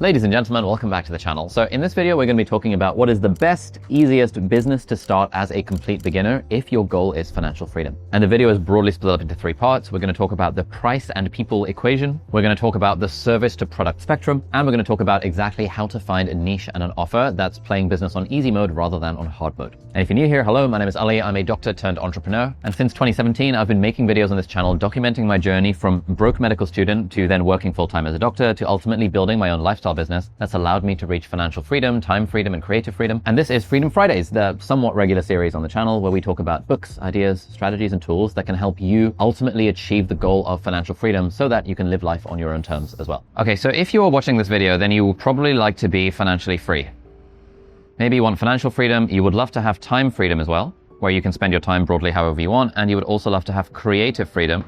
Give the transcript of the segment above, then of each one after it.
Ladies and gentlemen, welcome back to the channel. So in this video, we're going to be talking about what is the best, easiest business to start as a complete beginner if your goal is financial freedom. And the video is broadly split up into 3 parts. We're going to talk about the price and people equation. We're going to talk about the service to product spectrum. And we're going to talk about exactly how to find a niche and an offer that's playing business on easy mode rather than on hard mode. And if you're new here, hello, my name is Ali. I'm a doctor turned entrepreneur. And since 2017, I've been making videos on this channel documenting my journey from broke medical student to then working full-time as a doctor to ultimately building my own lifestyle business that's allowed me to reach financial freedom, time freedom, and creative freedom. And this is Freedom Fridays, the somewhat regular series on the channel where we talk about books, ideas, strategies, and tools that can help you ultimately achieve the goal of financial freedom so that you can live life on your own terms as well. Okay, so if you're watching this video, then you will probably like to be financially free. Maybe you want financial freedom, you would love to have time freedom as well, where you can spend your time broadly however you want, and you would also love to have creative freedom,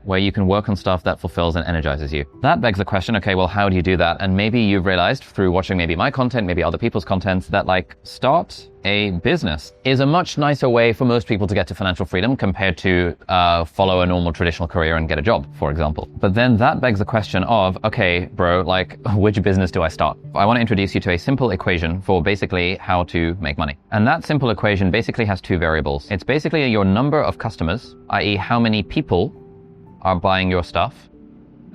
where you can work on stuff that fulfills and energizes you. That begs the question, okay, well, how do you do that? And maybe you've realized through watching maybe my content, maybe other people's content, that like start a business is a much nicer way for most people to get to financial freedom compared to follow a normal traditional career and get a job, for example. But then that begs the question of, okay, bro, like which business do I start? I want to introduce you to a simple equation for basically how to make money. And that simple equation basically has 2 variables. It's basically your number of customers, i.e. how many people are buying your stuff,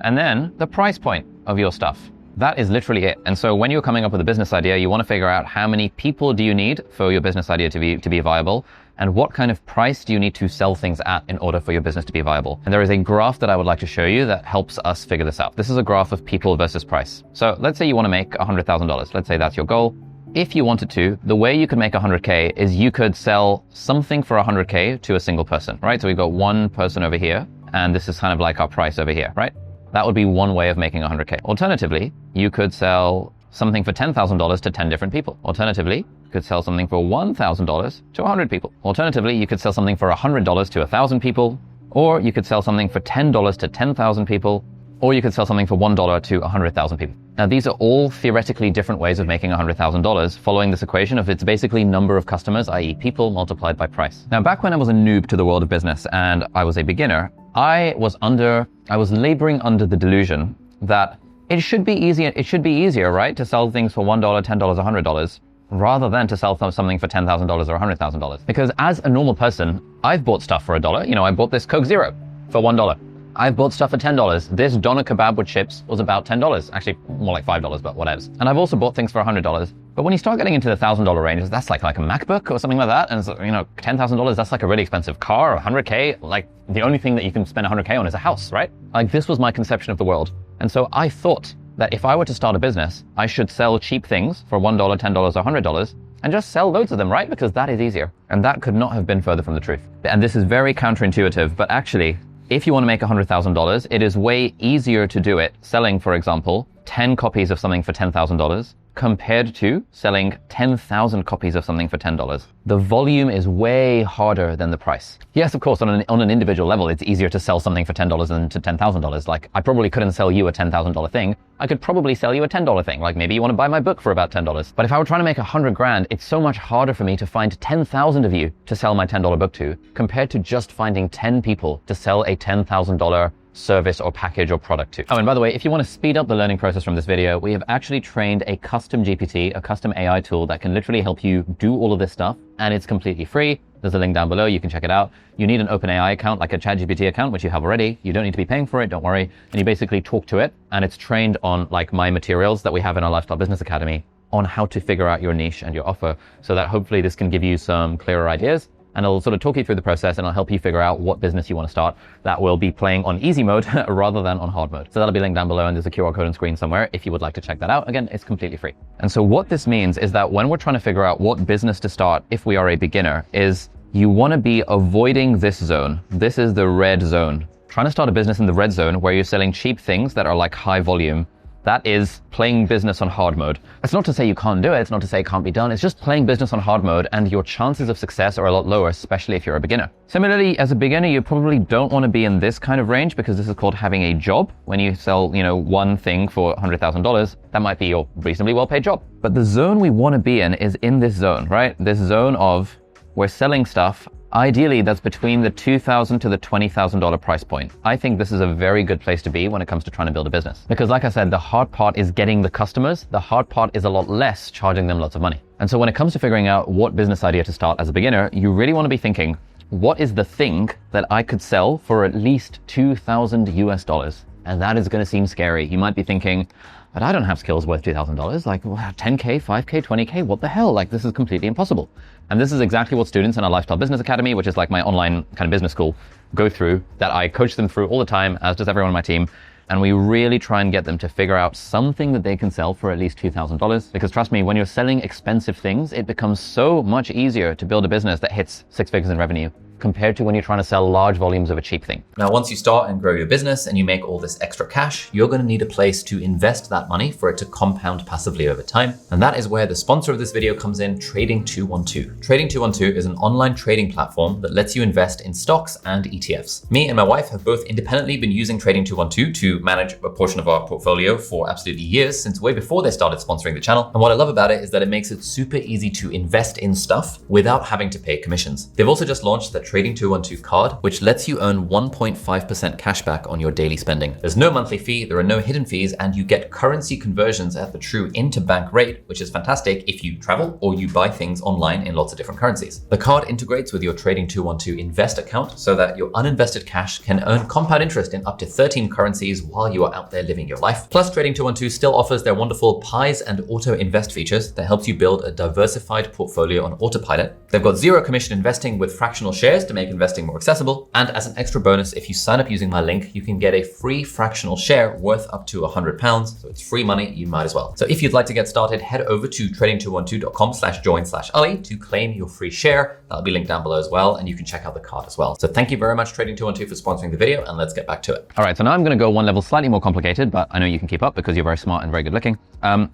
and then the price point of your stuff. That is literally it. And so when you're coming up with a business idea, you want to figure out how many people do you need for your business idea to be viable, and what kind of price do you need to sell things at in order for your business to be viable. And there is a graph that I would like to show you that helps us figure this out. This is a graph of people versus price. So let's say you want to make $100,000. Let's say that's your goal. If you wanted to, the way you could make 100K is you could sell something for 100K to a single person, right? So we've got one person over here, and this is kind of like our price over here, right? That would be one way of making 100K. Alternatively, you could sell something for $10,000 to 10 different people. Alternatively, you could sell something for $1,000 to 100 people. Alternatively, you could sell something for $100 to 1,000 people, or you could sell something for $10 to 10,000 people, or you could sell something for $1 to 100,000 people. Now, these are all theoretically different ways of making $100,000 following this equation of it's basically number of customers, i.e. people multiplied by price. Now, back when I was a noob to the world of business and I was a beginner, I was laboring under the delusion that it should be easier, right? To sell things for $1, $10, $100 rather than to sell something for $10,000 or $100,000. Because as a normal person, I've bought stuff for $1. You know, I bought this Coke Zero for $1. I've bought stuff for $10. This doner kebab with chips was about $10. Actually, more like $5, but whatevs. And I've also bought things for $100. But when you start getting into the $1,000 range, that's like a MacBook or something like that. And you know, $10,000, that's like a really expensive car. 100K, like the only thing that you can spend 100K on is a house, right? Like this was my conception of the world. And so I thought that if I were to start a business, I should sell cheap things for $1, $10, or $100 and just sell loads of them, right? Because that is easier. And that could not have been further from the truth. And this is very counterintuitive, but actually, if you want to make $100,000, it is way easier to do it selling, for example, 10 copies of something for $10,000 compared to selling 10,000 copies of something for $10. The volume is way harder than the price. Yes, of course, on an individual level, it's easier to sell something for $10 than to $10,000. Like, I probably couldn't sell you a $10,000 thing. I could probably sell you a $10 thing. Like, maybe you want to buy my book for about $10. But if I were trying to make 100 grand, it's so much harder for me to find 10,000 of you to sell my $10 book to, compared to just finding 10 people to sell a $10,000 service or package or product to. Oh, and by the way, if you want to speed up the learning process from this video, we have actually trained a custom GPT, a custom AI tool that can literally help you do all of this stuff, and it's completely free. There's a link down below, you can check it out. You need an OpenAI account, like a ChatGPT account, which you have already. You don't need to be paying for it, don't worry. And you basically talk to it, and it's trained on like my materials that we have in our Lifestyle Business Academy on how to figure out your niche and your offer, so that hopefully this can give you some clearer ideas. And it'll sort of talk you through the process, and it'll help you figure out what business you want to start that will be playing on easy mode rather than on hard mode. So that'll be linked down below, and there's a QR code on screen somewhere if you would like to check that out. Again, it's completely free. And so what this means is that when we're trying to figure out what business to start if we are a beginner, is you want to be avoiding this zone. This is the red zone. Trying to start a business in the red zone where you're selling cheap things that are like high volume. That is playing business on hard mode. It's not to say you can't do it. It's not to say it can't be done. It's just playing business on hard mode, and your chances of success are a lot lower, especially if you're a beginner. Similarly, as a beginner, you probably don't want to be in this kind of range because this is called having a job. When you sell, one thing for $100,000, that might be your reasonably well-paid job. But the zone we want to be in is in this zone, right? This zone of we're selling stuff Ideally, that's between the $2,000 to the $20,000 price point. I think this is a very good place to be when it comes to trying to build a business. Because like I said, the hard part is getting the customers. The hard part is a lot less charging them lots of money. And so when it comes to figuring out what business idea to start as a beginner, you really want to be thinking, what is the thing that I could sell for at least $2,000 US? And that is going to seem scary. You might be thinking, but I don't have skills worth $2,000. Like 10K, 5K, 20K, what the hell? Like this is completely impossible. And this is exactly what students in our Lifestyle Business Academy, which is like my online kind of business school, go through, that I coach them through all the time, as does everyone on my team. And we really try and get them to figure out something that they can sell for at least $2,000. Because trust me, when you're selling expensive things, it becomes so much easier to build a business that hits 6 figures in revenue compared to when you're trying to sell large volumes of a cheap thing. Now, once you start and grow your business and you make all this extra cash, you're going to need a place to invest that money for it to compound passively over time. And that is where the sponsor of this video comes in, Trading 212. Trading 212 is an online trading platform that lets you invest in stocks and ETFs. Me and my wife have both independently been using Trading 212 to manage a portion of our portfolio for absolutely years, since way before they started sponsoring the channel. And what I love about it is that it makes it super easy to invest in stuff without having to pay commissions. They've also just launched the Trading 212 card, which lets you earn 1.5% cashback on your daily spending. There's no monthly fee, there are no hidden fees, and you get currency conversions at the true interbank rate, which is fantastic if you travel or you buy things online in lots of different currencies. The card integrates with your Trading 212 Invest account so that your uninvested cash can earn compound interest in up to 13 currencies while you are out there living your life. Plus, Trading 212 still offers their wonderful Pies and Auto Invest features that helps you build a diversified portfolio on autopilot. They've got zero commission investing with fractional shares to make investing more accessible. And as an extra bonus, if you sign up using my link, you can get a free fractional share worth up to £100. So it's free money, you might as well. So if you'd like to get started, head over to trading212.com/join/Ali to claim your free share. That'll be linked down below as well. And you can check out the card as well. So thank you very much, Trading 212, for sponsoring the video, and let's get back to it. All right, so now I'm going to go one level slightly more complicated, but I know you can keep up because you're very smart and very good looking.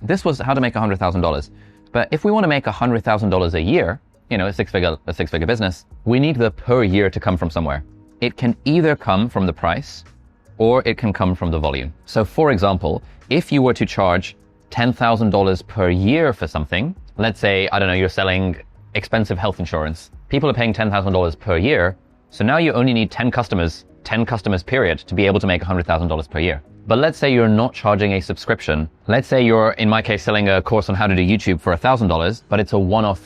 This was how to make $100,000. But if we want to make $100,000 a year, you know, a six-figure business, we need the per year to come from somewhere. It can either come from the price or it can come from the volume. So for example, if you were to charge $10,000 per year for something, let's say, I don't know, you're selling expensive health insurance. People are paying $10,000 per year. So now you only need 10 customers period to be able to make $100,000 per year. But let's say you're not charging a subscription. Let's say you're, in my case, selling a course on how to do YouTube for $1,000, but it's a one-off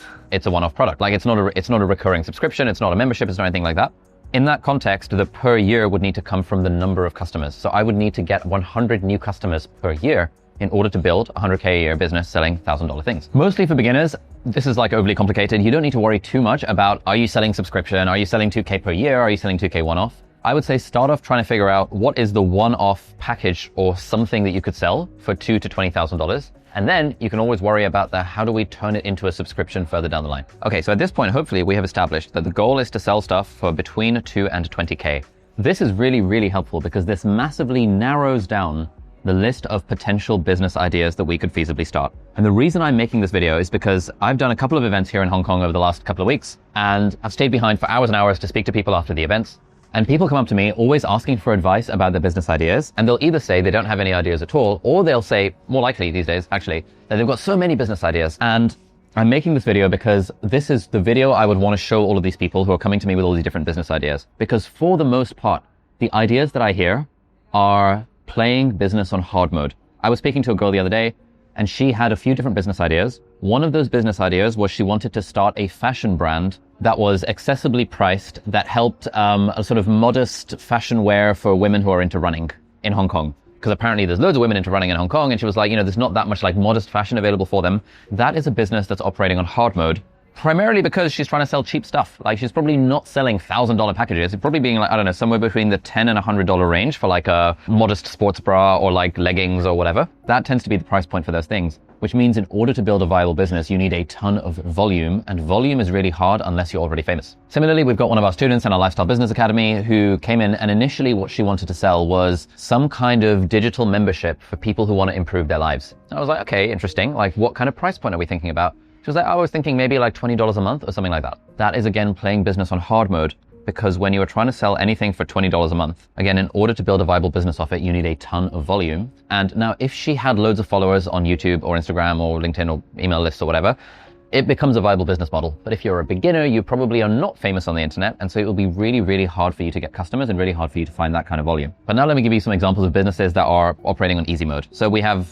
product. Like it's not a recurring subscription. It's not a membership. It's not anything like that. In that context, the per year would need to come from the number of customers. So I would need to get 100 new customers per year in order to build a 100K a year business selling $1,000 things. Mostly for beginners, this is like overly complicated. You don't need to worry too much about, are you selling subscription? Are you selling 2K per year? Are you selling 2K one-off? I would say start off trying to figure out what is the one-off package or something that you could sell for $2,000 to $20,000. And then you can always worry about how do we turn it into a subscription further down the line. Okay, so at this point, hopefully we have established that the goal is to sell stuff for between 2 and 20K. This is really, really helpful because this massively narrows down the list of potential business ideas that we could feasibly start. And the reason I'm making this video is because I've done a couple of events here in Hong Kong over the last couple of weeks, and I've stayed behind for hours and hours to speak to people after the events. And people come up to me always asking for advice about their business ideas. And they'll either say they don't have any ideas at all, or they'll say, more likely these days, actually, that they've got so many business ideas. And I'm making this video because this is the video I would want to show all of these people who are coming to me with all these different business ideas. Because for the most part, the ideas that I hear are playing business on hard mode. I was speaking to a girl the other day, and she had a few different business ideas. One of those business ideas was she wanted to start a fashion brand that was accessibly priced, that helped a sort of modest fashion wear for women who are into running in Hong Kong. Because apparently there's loads of women into running in Hong Kong, and she was like, you know, there's not that much like modest fashion available for them. That is a business that's operating on hard mode, primarily because she's trying to sell cheap stuff. Like she's probably not selling $1,000 packages. It's probably being like, I don't know, somewhere between the $10 and $100 range for like a modest sports bra or like leggings or whatever. That tends to be the price point for those things, which means in order to build a viable business, you need a ton of volume, and volume is really hard unless you're already famous. Similarly, we've got one of our students in our Lifestyle Business Academy who came in, and initially what she wanted to sell was some kind of digital membership for people who want to improve their lives. I was like, okay, interesting. Like what kind of price point are we thinking about? She was like, I was thinking maybe like $20 a month or something like that. That is again playing business on hard mode, because when you are trying to sell anything for $20 a month, again, in order to build a viable business off it, you need a ton of volume. And now if she had loads of followers on YouTube or Instagram or LinkedIn or email lists or whatever, it becomes a viable business model. But if you're a beginner, you probably are not famous on the internet, and so it will be really, really hard for you to get customers and really hard for you to find that kind of volume. But now let me give you some examples of businesses that are operating on easy mode. So we have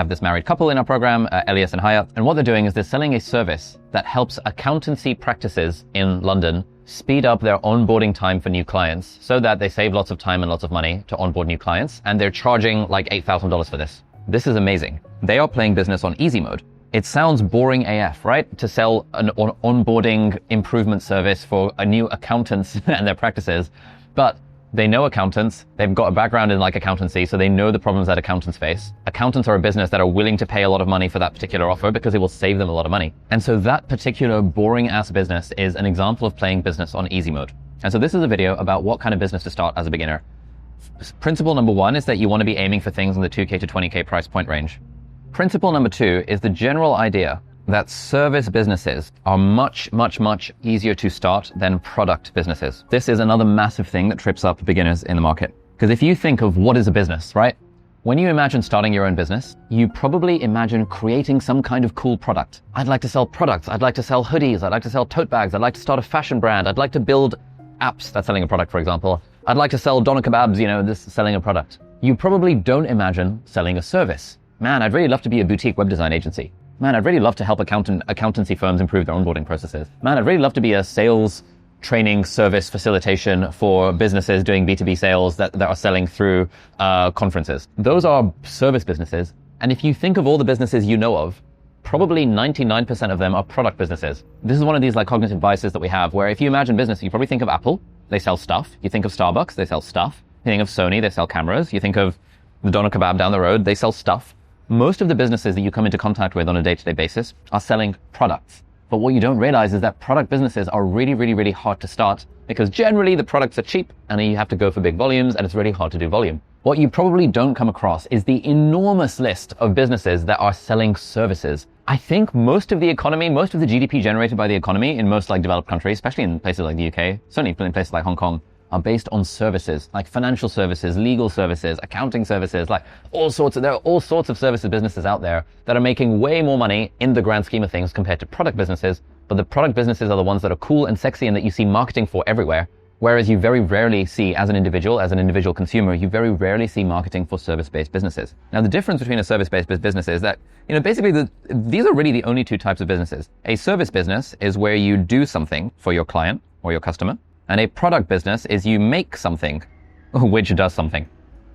this married couple in our program, Elias and Haya, and what they're doing is they're selling a service that helps accountancy practices in London speed up their onboarding time for new clients so that they save lots of time and lots of money to onboard new clients, and they're charging like $8,000 for this. This is amazing. They are playing business on easy mode. It sounds boring AF, right? To sell an onboarding improvement service for a new accountants and their practices, but they know accountants. They've got a background in like accountancy, so they know the problems that accountants face. Accountants are a business that are willing to pay a lot of money for that particular offer because it will save them a lot of money. And so that particular boring ass business is an example of playing business on easy mode. And so this is a video about what kind of business to start as a beginner. Principle number one is that you want to be aiming for things in the 2K to 20K price point range. Principle number two is the general idea that service businesses are much, much, much easier to start than product businesses. This is another massive thing that trips up beginners in the market. Because if you think of what is a business, right? When you imagine starting your own business, you probably imagine creating some kind of cool product. I'd like to sell products. I'd like to sell hoodies. I'd like to sell tote bags. I'd like to start a fashion brand. I'd like to build apps that's selling a product, for example. I'd like to sell doner kebabs, this is selling a product. You probably don't imagine selling a service. Man, I'd really love to be a boutique web design agency. Man, I'd really love to help accountancy firms improve their onboarding processes. Man, I'd really love to be a sales training service facilitation for businesses doing B2B sales that are selling through conferences. Those are service businesses. And if you think of all the businesses you know of, probably 99% of them are product businesses. This is one of these like cognitive biases that we have, where if you imagine business, you probably think of Apple, they sell stuff. You think of Starbucks, they sell stuff. You think of Sony, they sell cameras. You think of the doner kebab down the road, they sell stuff. Most of the businesses that you come into contact with on a day-to-day basis are selling products. But what you don't realize is that product businesses are really, really, really hard to start because generally the products are cheap and you have to go for big volumes and it's really hard to do volume. What you probably don't come across is the enormous list of businesses that are selling services. I think most of the economy, most of the GDP generated by the economy in most like developed countries, especially in places like the UK, certainly in places like Hong Kong, are based on services, like financial services, legal services, accounting services, like there are all sorts of services businesses out there that are making way more money in the grand scheme of things compared to product businesses. But the product businesses are the ones that are cool and sexy and that you see marketing for everywhere. Whereas you very rarely see, as an individual consumer, you very rarely see marketing for service-based businesses. Now, the difference between a service-based business is that, basically these are really the only two types of businesses. A service business is where you do something for your client or your customer. And a product business is you make something which does something,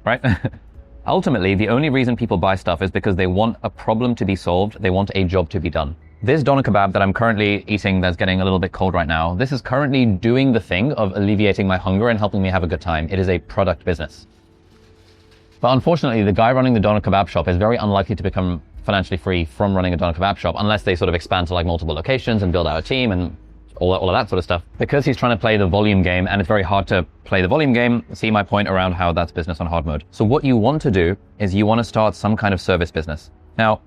right? Ultimately, the only reason people buy stuff is because they want a problem to be solved. They want a job to be done. This doner kebab that I'm currently eating that's getting a little bit cold right now, this is currently doing the thing of alleviating my hunger and helping me have a good time. It is a product business. But unfortunately, the guy running the doner kebab shop is very unlikely to become financially free from running a doner kebab shop unless they sort of expand to like multiple locations and build out a team and all of that sort of stuff. Because he's trying to play the volume game and it's very hard to play the volume game, see my point around how that's business on hard mode. So what you want to do is you want to start some kind of service business. Now,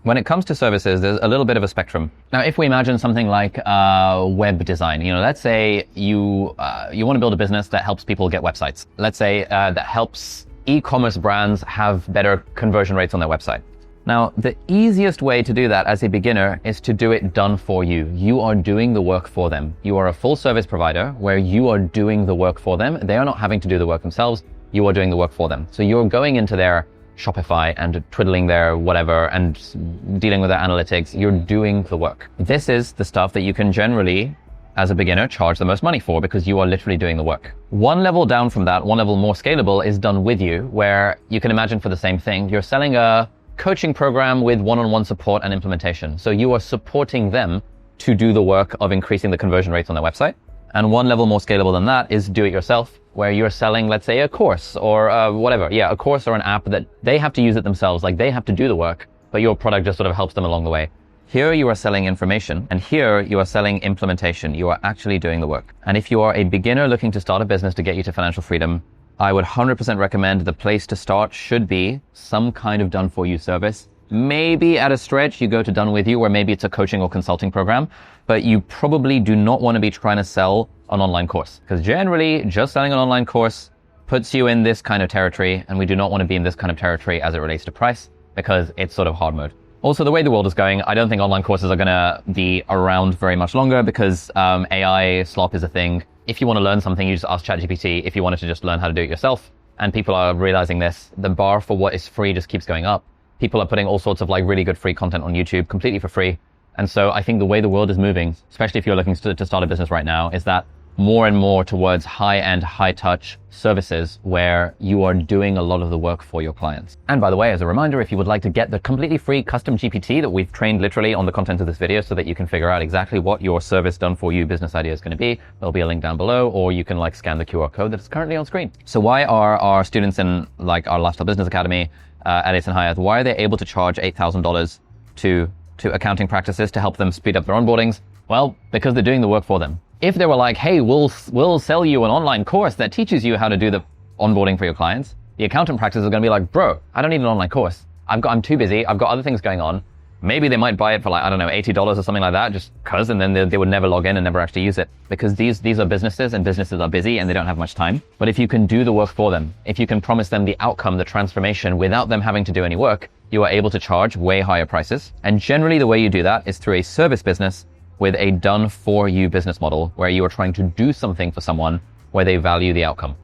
when it comes to services, there's a little bit of a spectrum. Now, if we imagine something like web design, let's say you want to build a business that helps people get websites. Let's say that helps e-commerce brands have better conversion rates on their website. Now, the easiest way to do that as a beginner is to do it done for you. You are doing the work for them. You are a full service provider where you are doing the work for them. They are not having to do the work themselves. You are doing the work for them. So you're going into their Shopify and twiddling their whatever and dealing with their analytics. You're doing the work. This is the stuff that you can generally, as a beginner, charge the most money for because you are literally doing the work. One level down from that, one level more scalable, is done with you, where you can imagine for the same thing, you're selling a coaching program with one-on-one support and implementation. So you are supporting them to do the work of increasing the conversion rates on their website. And one level more scalable than that is do it yourself, where you're selling, let's say, a course or whatever. Yeah, a course or an app that they have to use it themselves. Like they have to do the work, but your product just sort of helps them along the way. Here you are selling information, and here you are selling implementation. You are actually doing the work. And if you are a beginner looking to start a business to get you to financial freedom, I would 100% recommend the place to start should be some kind of done-for-you service. Maybe at a stretch, you go to Done With You, where maybe it's a coaching or consulting program, but you probably do not want to be trying to sell an online course, because generally just selling an online course puts you in this kind of territory, and we do not want to be in this kind of territory as it relates to price, because it's sort of hard mode. Also, the way the world is going, I don't think online courses are going to be around very much longer because AI slop is a thing. If you want to learn something, you just ask ChatGPT. If you wanted to just learn how to do it yourself, and people are realizing this, the bar for what is free just keeps going up. People are putting all sorts of like really good free content on YouTube completely for free. And so I think the way the world is moving, especially if you're looking to start a business right now, is that more and more towards high-end, high-touch services where you are doing a lot of the work for your clients. And by the way, as a reminder, if you would like to get the completely free custom GPT that we've trained literally on the content of this video so that you can figure out exactly what your service done for you business idea is going to be, there'll be a link down below, or you can like scan the QR code that's currently on screen. So why are our students in like our Lifestyle Business Academy at Ace and Hyatt, why are they able to charge $8,000 to accounting practices to help them speed up their onboardings? Well, because they're doing the work for them. If they were like, hey, we'll sell you an online course that teaches you how to do the onboarding for your clients, the accountant practice is going to be like, bro, I don't need an online course. I'm too busy. I've got other things going on. Maybe they might buy it for like, I don't know, $80 or something like that, just cause, and then they would never log in and never actually use it, because these are businesses, and businesses are busy and they don't have much time. But if you can do the work for them, if you can promise them the outcome, the transformation without them having to do any work, you are able to charge way higher prices. And generally the way you do that is through a service business with a done-for-you business model where you are trying to do something for someone where they value the outcome.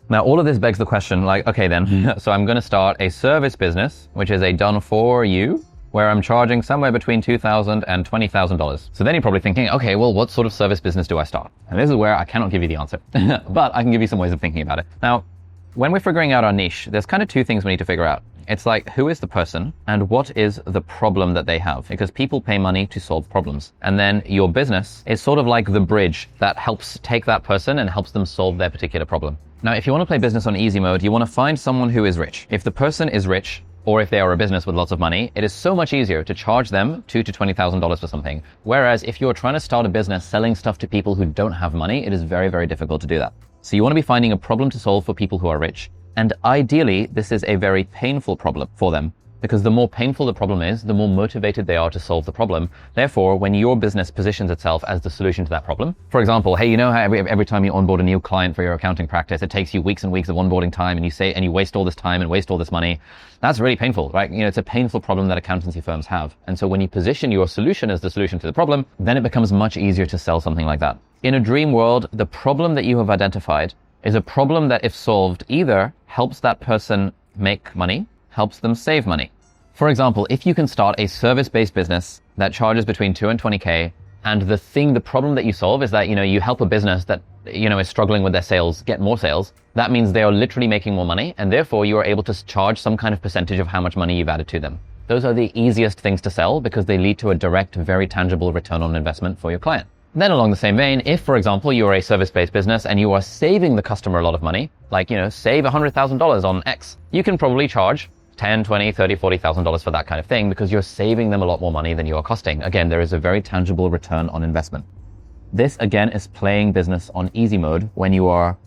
Now, all of this begs the question, like, okay then, so I'm going to start a service business, which is a done-for-you, where I'm charging somewhere between $2,000 and $20,000. So then you're probably thinking, okay, well, what sort of service business do I start? And this is where I cannot give you the answer, but I can give you some ways of thinking about it. Now, when we're figuring out our niche, there's kind of two things we need to figure out. It's like, who is the person and what is the problem that they have? Because people pay money to solve problems. And then your business is sort of like the bridge that helps take that person and helps them solve their particular problem. Now, if you want to play business on easy mode, you want to find someone who is rich. If the person is rich, or if they are a business with lots of money, it is so much easier to charge them $2,000 to $20,000 for something. Whereas if you're trying to start a business selling stuff to people who don't have money, it is very, very difficult to do that. So you want to be finding a problem to solve for people who are rich. And ideally, this is a very painful problem for them, because the more painful the problem is, the more motivated they are to solve the problem. Therefore, when your business positions itself as the solution to that problem, for example, hey, you know how every time you onboard a new client for your accounting practice, it takes you weeks and weeks of onboarding time, and you waste all this time and waste all this money. That's really painful, right? You know, it's a painful problem that accountancy firms have. And so when you position your solution as the solution to the problem, then it becomes much easier to sell something like that. In a dream world, the problem that you have identified is a problem that, if solved, either helps that person make money, helps them save money. For example, if you can start a service-based business that charges between 2 and 20K, and the problem that you solve is that, you know, you help a business that, you know, is struggling with their sales get more sales, that means they are literally making more money, and therefore you are able to charge some kind of percentage of how much money you've added to them. Those are the easiest things to sell because they lead to a direct, very tangible return on investment for your client. Then along the same vein, if, for example, you're a service-based business and you are saving the customer a lot of money, like, you know, save $100,000 on X, you can probably charge $10,000, $20,000, $30,000, $40,000 for that kind of thing because you're saving them a lot more money than you are costing. Again, there is a very tangible return on investment. This, again, is playing business on easy mode when you are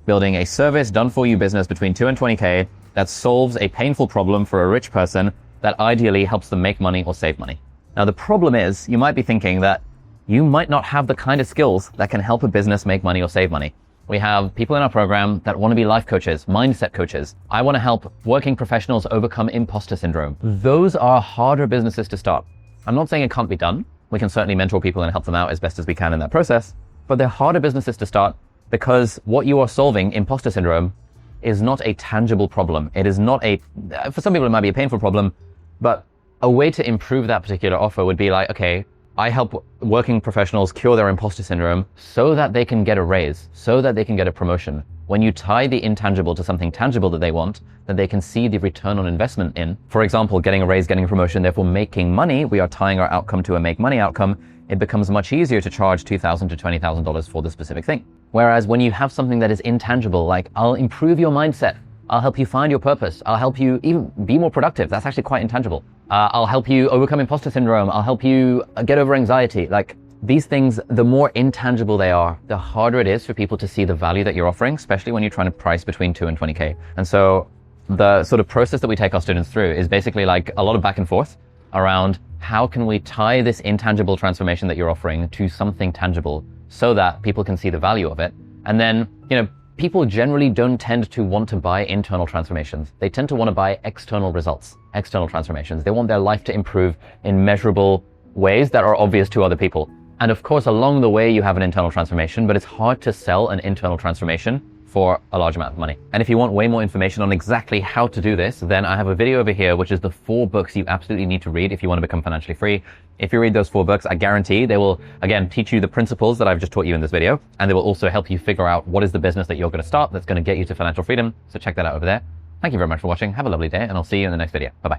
building a service done-for-you business between 2 and 20K that solves a painful problem for a rich person that ideally helps them make money or save money. Now, the problem is, you might be thinking that you might not have the kind of skills that can help a business make money or save money. We have people in our program that want to be life coaches, mindset coaches. I want to help working professionals overcome imposter syndrome. Those are harder businesses to start. I'm not saying it can't be done. We can certainly mentor people and help them out as best as we can in that process, but they're harder businesses to start because what you are solving, imposter syndrome, is not a tangible problem. It is not for some people it might be a painful problem, but a way to improve that particular offer would be like, okay, I help working professionals cure their imposter syndrome so that they can get a raise, so that they can get a promotion. When you tie the intangible to something tangible that they want, that they can see the return on investment in, for example, getting a raise, getting a promotion, therefore making money, we are tying our outcome to a make money outcome, it becomes much easier to charge $2,000 to $20,000 for the specific thing. Whereas when you have something that is intangible, like I'll improve your mindset, I'll help you find your purpose, I'll help you even be more productive, that's actually quite intangible. I'll help you overcome imposter syndrome, I'll help you get over anxiety. Like these things, the more intangible they are, the harder it is for people to see the value that you're offering, especially when you're trying to price between 2 and 20K. And so the sort of process that we take our students through is basically like a lot of back and forth around how can we tie this intangible transformation that you're offering to something tangible so that people can see the value of it. And then, you know, people generally don't tend to want to buy internal transformations. They tend to want to buy external results, external transformations. They want their life to improve in measurable ways that are obvious to other people. And of course, along the way, you have an internal transformation, but it's hard to sell an internal transformation for a large amount of money. And if you want way more information on exactly how to do this, then I have a video over here, which is the 4 books you absolutely need to read if you want to become financially free. If you read those 4 books, I guarantee they will, again, teach you the principles that I've just taught you in this video. And they will also help you figure out what is the business that you're going to start that's going to get you to financial freedom. So check that out over there. Thank you very much for watching. Have a lovely day, and I'll see you in the next video. Bye-bye.